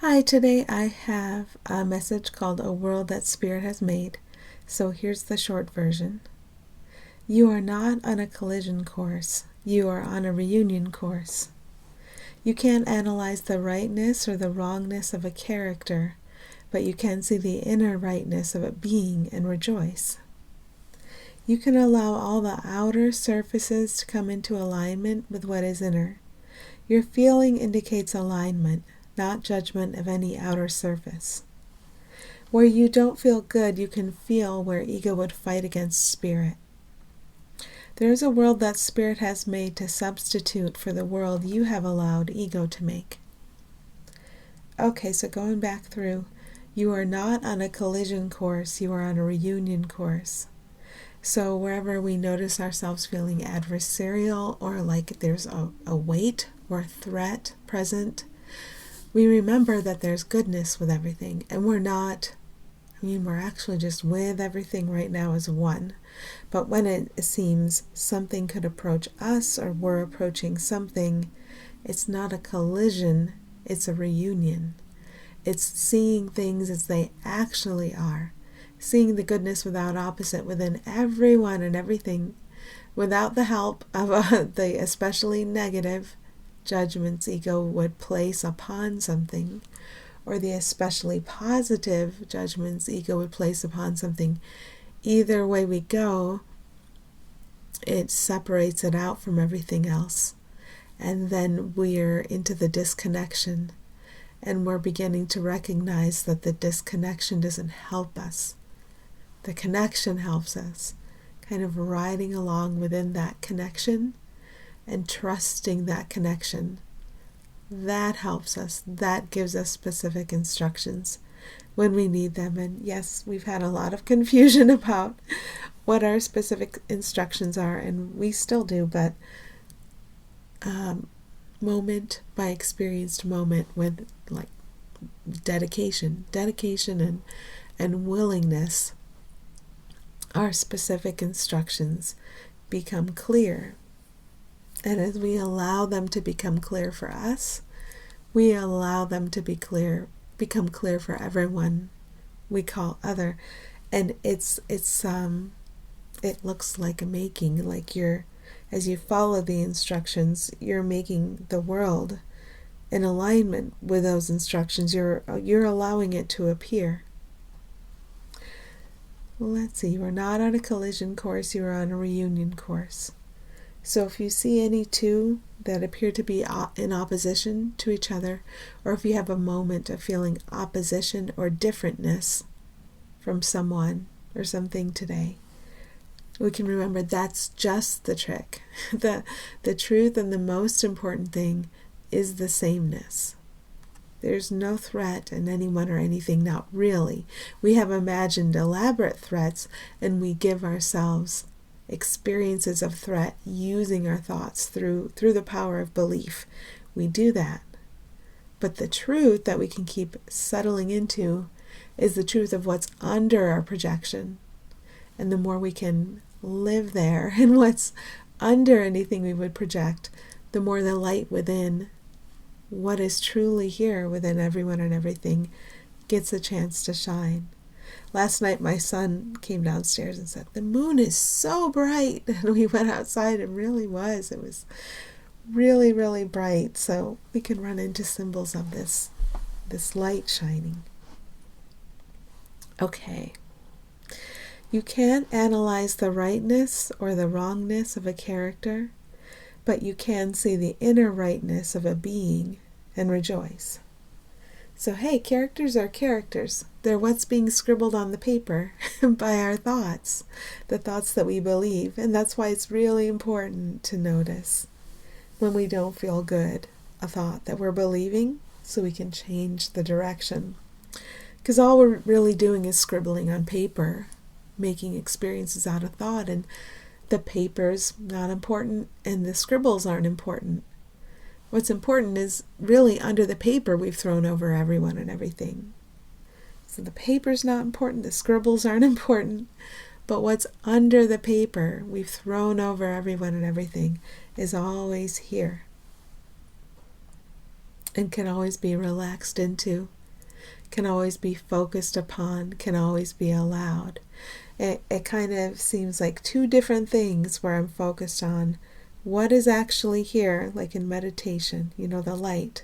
Hi, today I have a message called A World That Spirit Has Made. So here's the short version. You are not on a collision course. You are on a reunion course. You can't analyze the rightness or the wrongness of a character, but you can see the inner rightness of a being and rejoice. You can allow all the outer surfaces to come into alignment with what is inner. Your feeling indicates alignment, not judgment of any outer surface. Where you don't feel good, you can feel where ego would fight against spirit. There is a world that spirit has made to substitute for the world you have allowed ego to make. Okay, so going back through, you are not on a collision course, you are on a reunion course. So wherever we notice ourselves feeling adversarial or like there's a weight or threat present, we remember that there's goodness with everything, and we're actually just with everything right now as one. But when it seems something could approach us or we're approaching something, it's not a collision, it's a reunion. It's seeing things as they actually are, seeing the goodness without opposite within everyone and everything, without the help of the especially negative judgments ego would place upon something, or the especially positive judgments ego would place upon something. Either way we go, it separates it out from everything else, and then we're into the disconnection, and we're beginning to recognize that the disconnection doesn't help us. The connection helps us, kind of riding along within that connection and trusting that connection. That helps us. That gives us specific instructions when we need them. And yes, we've had a lot of confusion about what our specific instructions are, and we still do, but moment by experienced moment with like dedication and willingness, our specific instructions become clear. And as we allow them to become clear for us, we allow them to become clear for everyone we call other. And it looks like a making, like as you follow the instructions, you're making the world in alignment with those instructions. You're allowing it to appear. Let's see, you are not on a collision course, you are on a reunion course. So if you see any two that appear to be in opposition to each other, or if you have a moment of feeling opposition or differentness from someone or something today, we can remember that's just the trick. The truth and the most important thing is the sameness. There's no threat in anyone or anything, not really. We have imagined elaborate threats, and we give ourselves experiences of threat using our thoughts through the power of belief. We do that. But the truth that we can keep settling into is the truth of what's under our projection. And the more we can live there and what's under anything we would project, the more the light within what is truly here within everyone and everything gets a chance to shine. Last night my son came downstairs and said, "The moon is so bright." And we went outside and it was really, really bright. So we can run into symbols of this light shining. Okay. You can't analyze the rightness or the wrongness of a character, but you can see the inner rightness of a being and rejoice. So hey, characters are characters. They're what's being scribbled on the paper by our thoughts, the thoughts that we believe. And that's why it's really important to notice when we don't feel good, a thought that we're believing, so we can change the direction. Because all we're really doing is scribbling on paper, making experiences out of thought, and the paper's not important and the scribbles aren't important. What's important is really under the paper we've thrown over everyone and everything. So the paper's not important, the scribbles aren't important, but what's under the paper we've thrown over everyone and everything is always here. and can always be relaxed into, can always be focused upon, can always be allowed. It kind of seems like two different things where I'm focused on what is actually here, like in meditation, the light.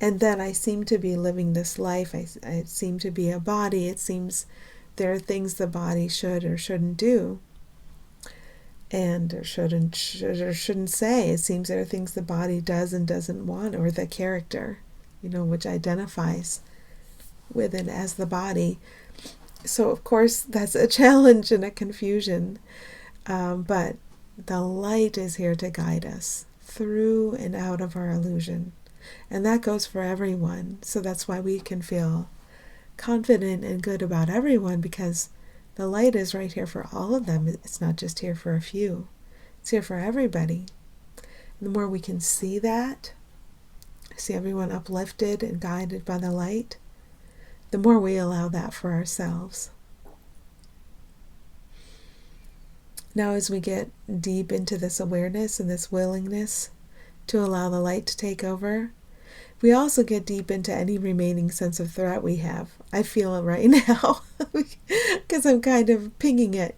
And then I seem to be living this life. I seem to be a body. It seems there are things the body should or shouldn't do, and or shouldn't say. It seems there are things the body does and doesn't want, or the character, which identifies with and as the body. So of course that's a challenge and a confusion, but the light is here to guide us through and out of our illusion. And that goes for everyone. So that's why we can feel confident and good about everyone, because the light is right here for all of them. It's not just here for a few. It's here for everybody. And the more we can see that, see everyone uplifted and guided by the light, the more we allow that for ourselves. Now, as we get deep into this awareness and this willingness to allow the light to take over, we also get deep into any remaining sense of threat we have. I feel it right now because I'm kind of pinging it,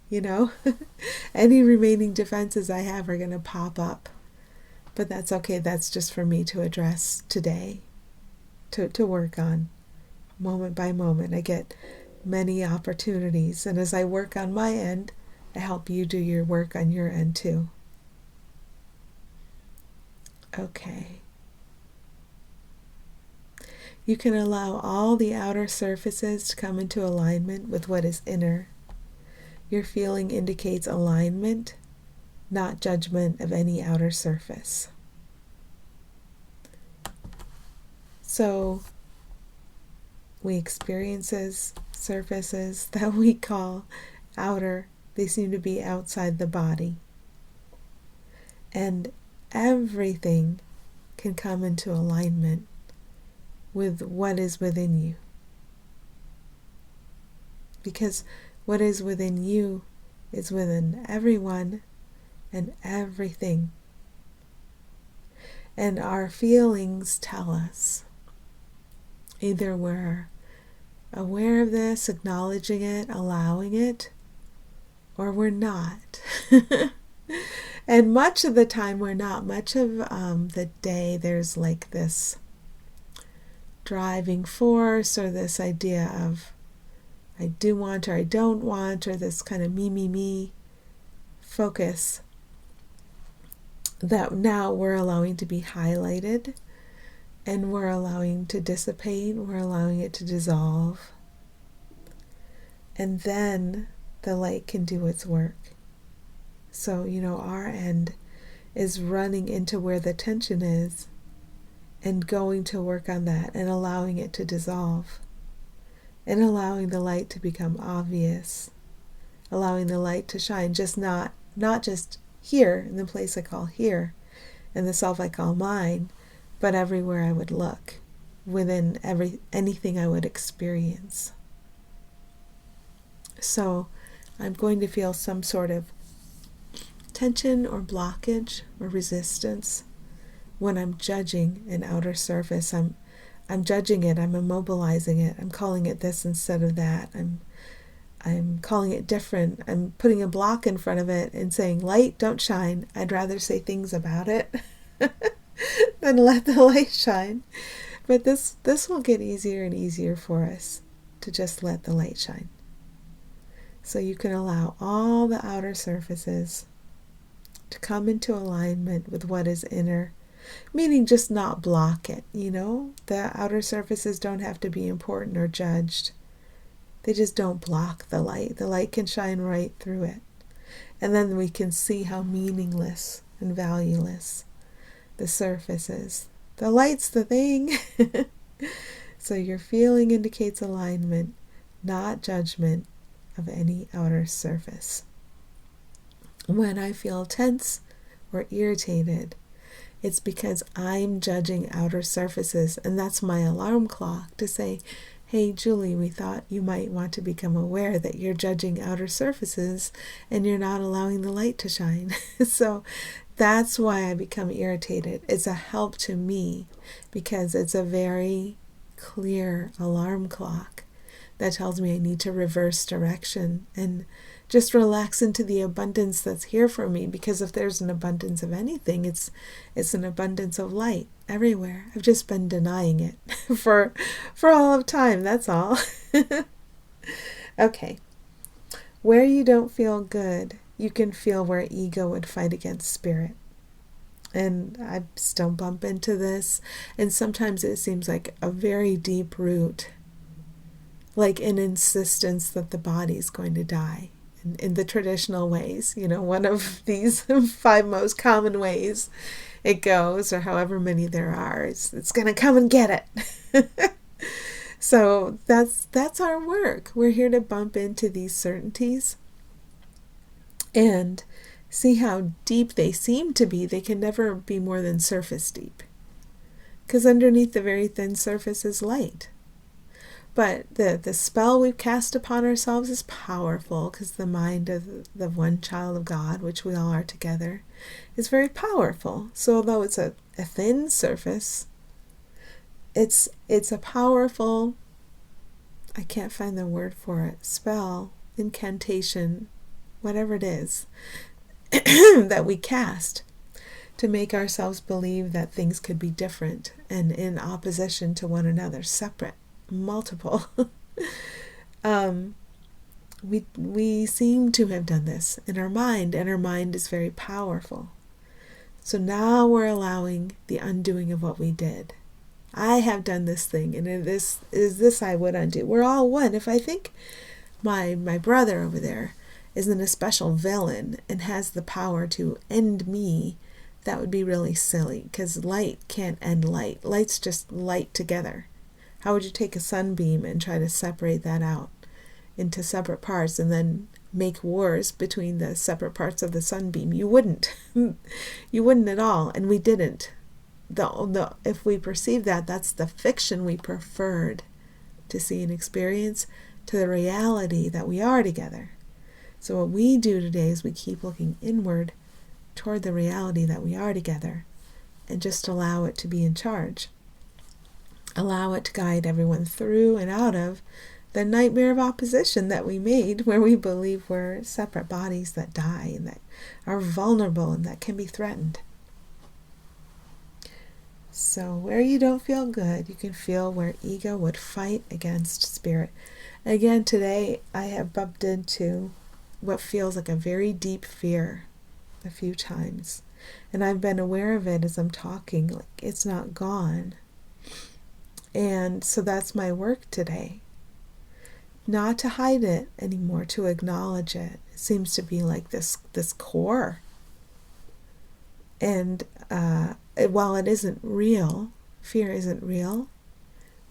Any remaining defenses I have are going to pop up. But that's okay. That's just for me to address today, to work on moment by moment. I get many opportunities. And as I work on my end, I help you do your work on your end too. Okay. You can allow all the outer surfaces to come into alignment with what is inner. Your feeling indicates alignment, not judgment of any outer surface. So, we experience surfaces that we call outer. They seem to be outside the body. And everything can come into alignment with what is within you. Because what is within you is within everyone and everything. And our feelings tell us. Either we're aware of this, acknowledging it, allowing it, or we're not. And much of the time we're not. Much of the day there's like this driving force, or this idea of I do want or I don't want, or this kind of me focus that now we're allowing to be highlighted, and we're allowing to dissipate, we're allowing it to dissolve, and then the light can do its work. So, our end is running into where the tension is and going to work on that and allowing it to dissolve and allowing the light to become obvious, allowing the light to shine, just not just here in the place I call here and the self I call mine, but everywhere I would look, within anything I would experience. So I'm going to feel some sort of tension or blockage or resistance when I'm judging an outer surface. I'm judging it, I'm immobilizing it, I'm calling it this instead of that, I'm calling it different, I'm putting a block in front of it and saying, light, don't shine. I'd rather say things about it than let the light shine. But this will get easier and easier for us to just let the light shine. So you can allow all the outer surfaces to come into alignment with what is inner, meaning just not block it, The outer surfaces don't have to be important or judged. They just don't block the light. The light can shine right through it. And then we can see how meaningless and valueless the surface is. The light's the thing. So your feeling indicates alignment, not judgment of any outer surface. When I feel tense or irritated, it's because I'm judging outer surfaces, and that's my alarm clock to say, hey, Julie, we thought you might want to become aware that you're judging outer surfaces and you're not allowing the light to shine. So that's why I become irritated. It's a help to me because it's a very clear alarm clock that tells me I need to reverse direction and just relax into the abundance that's here for me, because if there's an abundance of anything, it's an abundance of light everywhere. I've just been denying it for all of time, that's all. Okay. Where you don't feel good, you can feel where ego would fight against spirit. And I still bump into this, and sometimes it seems like a very deep root, like an insistence that the body's going to die. In the traditional ways, one of these 5 most common ways it goes, or however many there are, it's going to come and get it. So that's our work. We're here to bump into these certainties and see how deep they seem to be. They can never be more than surface deep, because underneath the very thin surface is light. But the spell we've cast upon ourselves is powerful, because the mind of the one child of God, which we all are together, is very powerful. So although it's a thin surface, it's a powerful, I can't find the word for it, spell, incantation, whatever it is, that we cast to make ourselves believe that things could be different and in opposition to one another, separate. Multiple. We seem to have done this in our mind, and our mind is very powerful. So now we're allowing the undoing of what we did. I have done this thing, and this I would undo. We're all one. If I think my brother over there isn't a special villain and has the power to end me, that would be really silly, because light can't end light. Light's just light together. How would you take a sunbeam and try to separate that out into separate parts and then make wars between the separate parts of the sunbeam? You wouldn't. You wouldn't at all, and we didn't. If we perceive that, that's the fiction we preferred to see and experience to the reality that we are together. So what we do today is we keep looking inward toward the reality that we are together and just allow it to be in charge. Allow it to guide everyone through and out of the nightmare of opposition that we made, where we believe we're separate bodies that die and that are vulnerable and that can be threatened. So where you don't feel good, you can feel where ego would fight against spirit. Again, today I have bumped into what feels like a very deep fear a few times. And I've been aware of it as I'm talking, like it's not gone. And so that's my work today. Not to hide it anymore, to acknowledge it. It seems to be like this core. And while it isn't real, fear isn't real,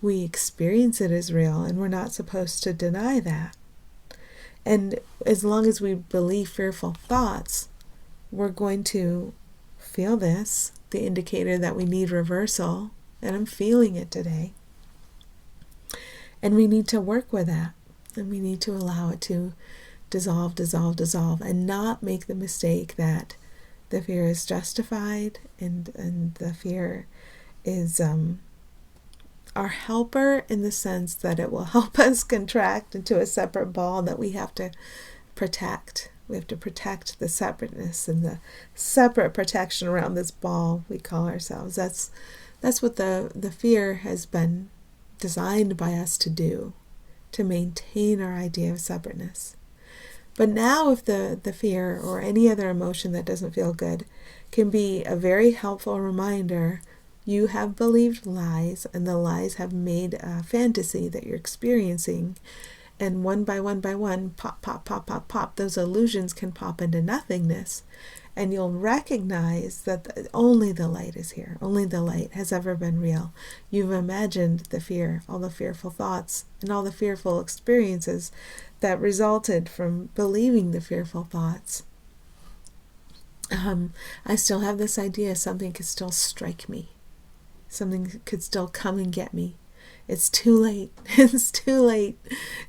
we experience it as real, and we're not supposed to deny that. And as long as we believe fearful thoughts, we're going to feel this, the indicator that we need reversal. And I'm feeling it today. And we need to work with that. And we need to allow it to dissolve, and not make the mistake that the fear is justified and the fear is our helper, in the sense that it will help us contract into a separate ball that we have to protect. We have to protect the separateness and the separate protection around this ball we call ourselves. That's what the fear has been designed by us to do, to maintain our idea of separateness. But now if the fear or any other emotion that doesn't feel good can be a very helpful reminder, you have believed lies, and the lies have made a fantasy that you're experiencing. And one by one, pop, those illusions can pop into nothingness. And you'll recognize that only the light is here. Only the light has ever been real. You've imagined the fear, all the fearful thoughts, and all the fearful experiences that resulted from believing the fearful thoughts. I still have this idea something could still strike me. Something could still come and get me. It's too late. It's too late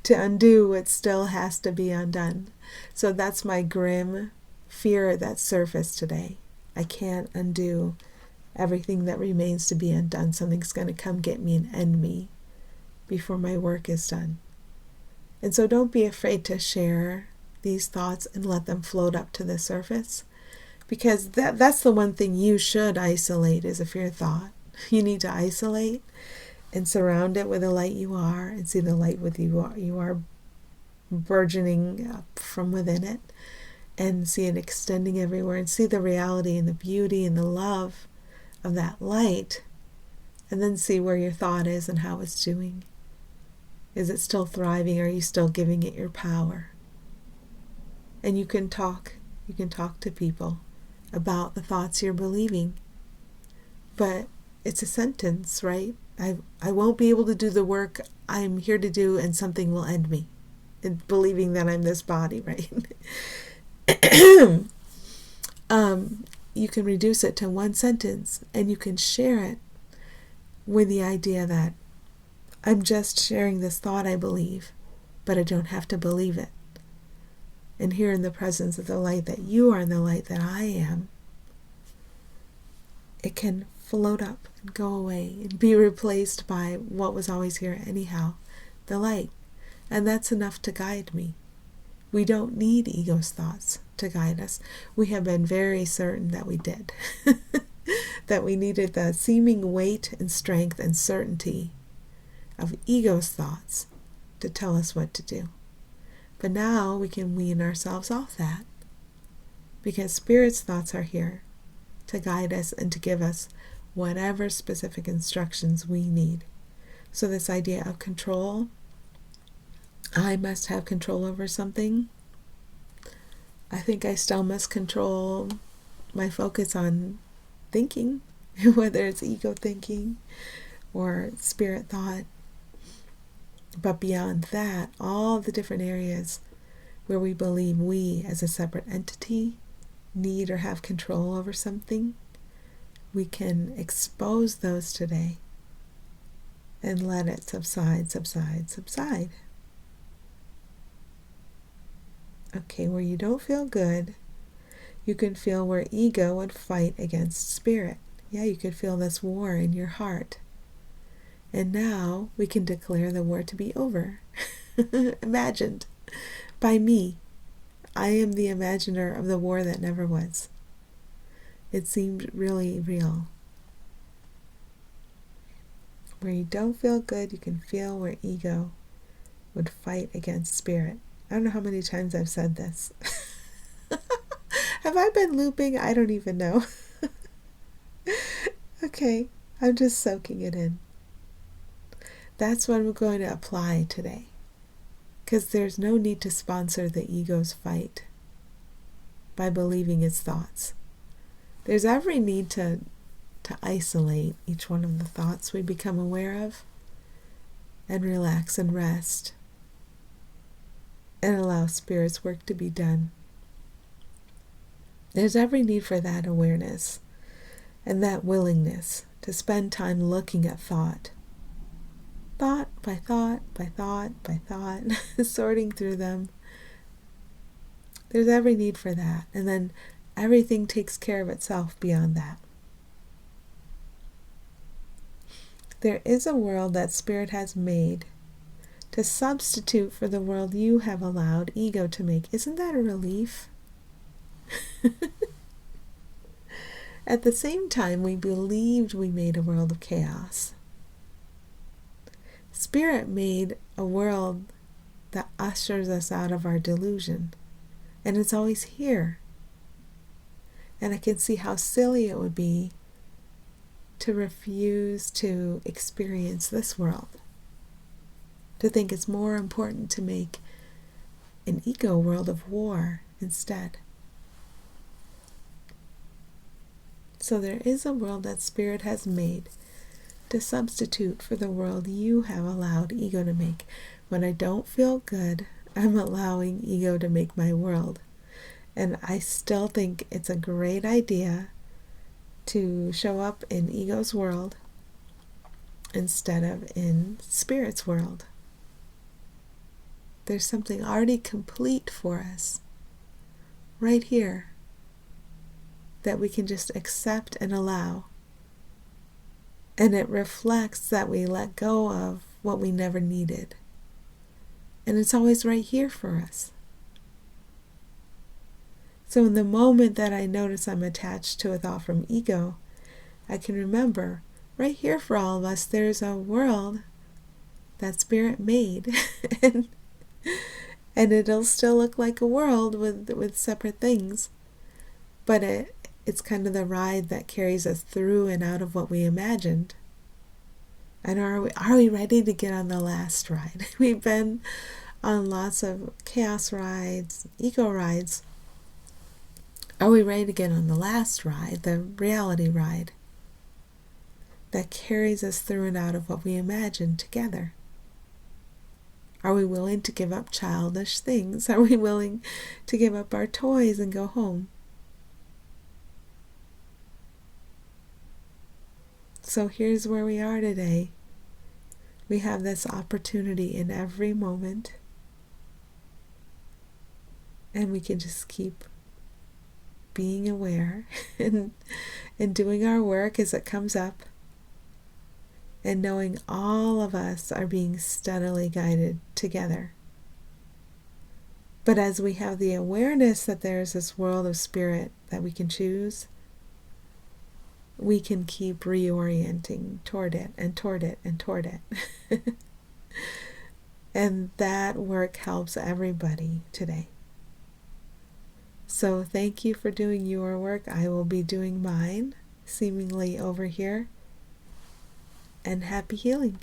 to undo what still has to be undone. So that's my grim fear that surfaced today. I can't undo everything that remains to be undone. Something's going to come get me and end me before my work is done. And so don't be afraid to share these thoughts and let them float up to the surface, because that's the one thing you should isolate is a fear thought. You need to isolate and surround it with the light you are, and see the light with you are burgeoning up from within it, and see it extending everywhere, and see the reality and the beauty and the love of that light, and then see where your thought is and how it's doing. Is it still thriving? Are you still giving it your power? And you can talk to people about the thoughts you're believing, but it's a sentence, right? I won't be able to do the work I'm here to do, and something will end me. And believing that I'm this body, right? You can reduce it to one sentence, and you can share it with the idea that I'm just sharing this thought I believe, but I don't have to believe it. And here in the presence of the light that you are, and the light that I am, it can float up and go away and be replaced by what was always here anyhow, the light. And that's enough to guide me. We don't need ego's thoughts to guide us. We have been very certain that we did. That we needed the seeming weight and strength and certainty of ego's thoughts to tell us what to do. But now we can wean ourselves off that, because Spirit's thoughts are here to guide us and to give us whatever specific instructions we need. So this idea of control, I must have control over something. I think I still must control my focus on thinking, whether it's ego thinking or spirit thought. But beyond that, all the different areas where we believe we as a separate entity need or have control over something, we can expose those today and let it subside. Okay, where you don't feel good, you can feel where ego would fight against spirit. Yeah, you could feel this war in your heart. And now we can declare the war to be over. Imagined by me. I am the imaginer of the war that never was. It seemed really real. Where you don't feel good, you can feel where ego would fight against spirit. I don't know how many times I've said this. Have I been looping? I don't even know. Okay, I'm just soaking it in. That's what I'm going to apply today. Because there's no need to sponsor the ego's fight by believing its thoughts. There's every need to isolate each one of the thoughts we become aware of, and relax and rest, and allow Spirit's work to be done. There's every need for that awareness and that willingness to spend time looking at thought by thought by thought by thought, sorting through them. There's every need for that, and then everything takes care of itself beyond that. There is a world that Spirit has made to substitute for the world you have allowed ego to make. Isn't that a relief? At the same time, we believed we made a world of chaos. Spirit made a world that ushers us out of our delusion, and it's always here. And I can see how silly it would be to refuse to experience this world, to think it's more important to make an ego world of war instead. So there is a world that Spirit has made to substitute for the world you have allowed ego to make. When I don't feel good, I'm allowing ego to make my world. And I still think it's a great idea to show up in ego's world instead of in Spirit's world. There's something already complete for us right here that we can just accept and allow. And it reflects that we let go of what we never needed. And it's always right here for us. So in the moment that I notice I'm attached to a thought from ego, I can remember, right here for all of us, there's a world that Spirit made. and it'll still look like a world with separate things. But it's kind of the ride that carries us through and out of what we imagined. And are we ready to get on the last ride? We've been on lots of chaos rides, ego rides. Are we ready to get on the last ride, the reality ride, that carries us through and out of what we imagined together? Are we willing to give up childish things? Are we willing to give up our toys and go home? So here's where we are today. We have this opportunity in every moment. And we can just keep being aware and doing our work as it comes up. And knowing all of us are being steadily guided together. But as we have the awareness that there's this world of Spirit that we can choose, we can keep reorienting toward it and toward it and toward it. And that work helps everybody today. So thank you for doing your work. I will be doing mine, seemingly over here. And happy healing.